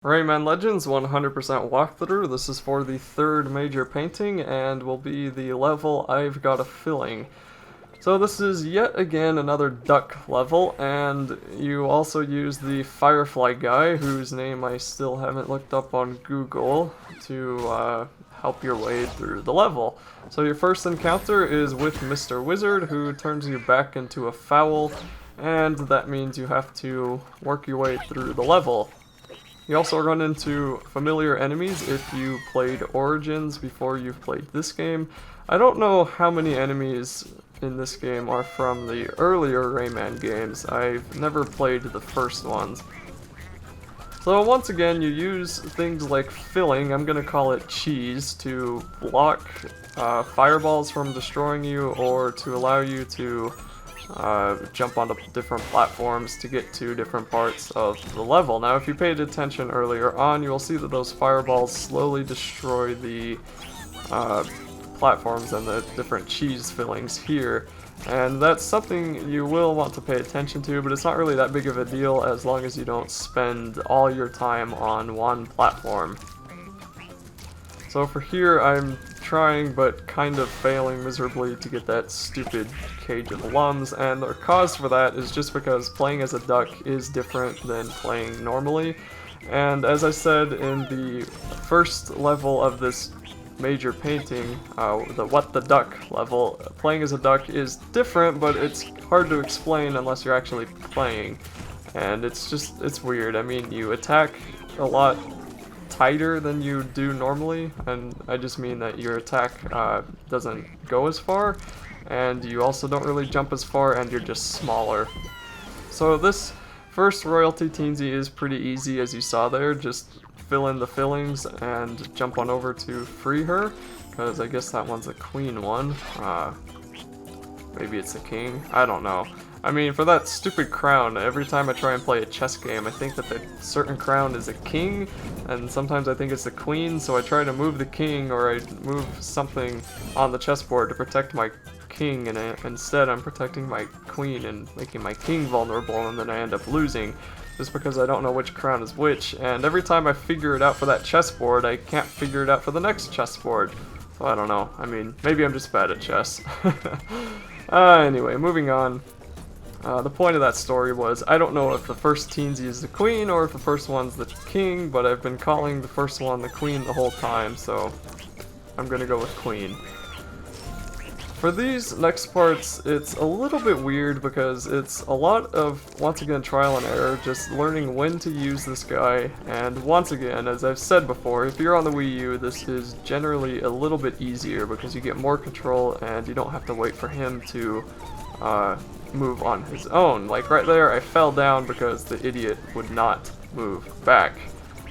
Rayman Legends 100% walkthrough. This is for the third major painting and will be the level I've Got a Filling. So this is yet again another duck level, and you also use the Firefly guy, whose name I still haven't looked up on Google, to help your way through the level. So your first encounter is with Mr. Wizard, who turns you back into a fowl, and that means you have to work your way through the level. You also run into familiar enemies if you played Origins before you've played this game. I don't know how many enemies in this game are from the earlier Rayman games. I've never played the first ones. So once again, you use things like filling, I'm gonna call it cheese, to block fireballs from destroying you, or to allow you to jump onto different platforms to get to different parts of the level. Now, if you paid attention earlier on, you will see that those fireballs slowly destroy the platforms and the different cheese fillings here. And that's something you will want to pay attention to, but it's not really that big of a deal as long as you don't spend all your time on one platform. So for here, I'm trying but kind of failing miserably to get that stupid cage of lums, and the cause for that is just because playing as a duck is different than playing normally. And as I said in the first level of this major painting, the What the Duck level, playing as a duck is different, but it's hard to explain unless you're actually playing. And it's weird. I mean, you attack a lot tighter than you do normally, and I just mean that your attack doesn't go as far, and you also don't really jump as far, and you're just smaller. So this first royalty teensy is pretty easy, as you saw there. Just fill in the fillings and jump on over to free her, because I guess that one's a queen one. Maybe it's a king, I don't know. I mean, for that stupid crown, every time I try and play a chess game, I think that the certain crown is a king, and sometimes I think it's a queen, so I try to move the king, or I move something on the chessboard to protect my king, and instead I'm protecting my queen and making my king vulnerable, and then I end up losing, just because I don't know which crown is which, and every time I figure it out for that chessboard, I can't figure it out for the next chessboard. So I don't know, I mean, maybe I'm just bad at chess. Anyway, moving on. The point of that story was, I don't know if the first teensy is the queen or if the first one's the king, but I've been calling the first one the queen the whole time, so I'm gonna go with queen. For these next parts, it's a little bit weird because it's a lot of, once again, trial and error, just learning when to use this guy, and once again, as I've said before, if you're on the Wii U, this is generally a little bit easier because you get more control and you don't have to wait for him to move on his own. Like right there, I fell down because the idiot would not move back,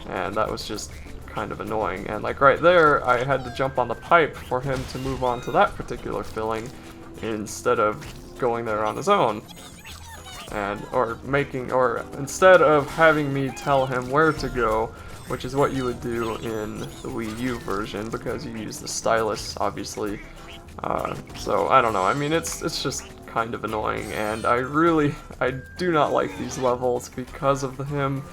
and that was just kind of annoying. And like right there, I had to jump on the pipe for him to move on to that particular filling instead of going there on his own. And instead of having me tell him where to go, which is what you would do in the Wii U version because you use the stylus, obviously. So I don't know, I mean, it's just kind of annoying, and I do not like these levels because of him,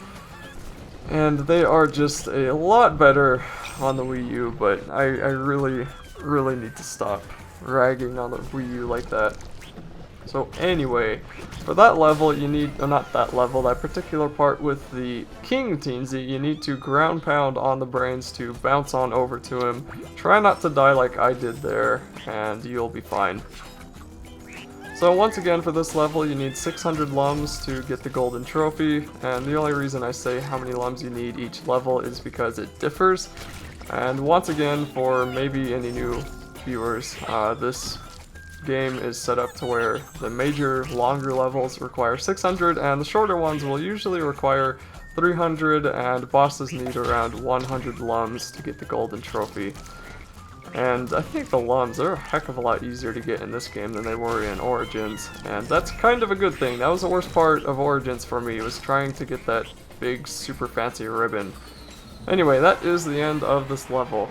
and they are just a lot better on the Wii U, but I really need to stop ragging on the Wii U like that. So anyway, for that level you need, not that level, that particular part with the King Teensy, you need to ground pound on the brains to bounce on over to him. Try not to die like I did there, and you'll be fine. So once again, for this level you need 600 lums to get the golden trophy, and the only reason I say how many lums you need each level is because it differs. And once again, for maybe any new viewers, this game is set up to where the major, longer levels require 600, and the shorter ones will usually require 300, and bosses need around 100 lums to get the golden trophy. And I think the lums are a heck of a lot easier to get in this game than they were in Origins, and that's kind of a good thing. That was the worst part of Origins for me, was trying to get that big, super fancy ribbon. Anyway, that is the end of this level.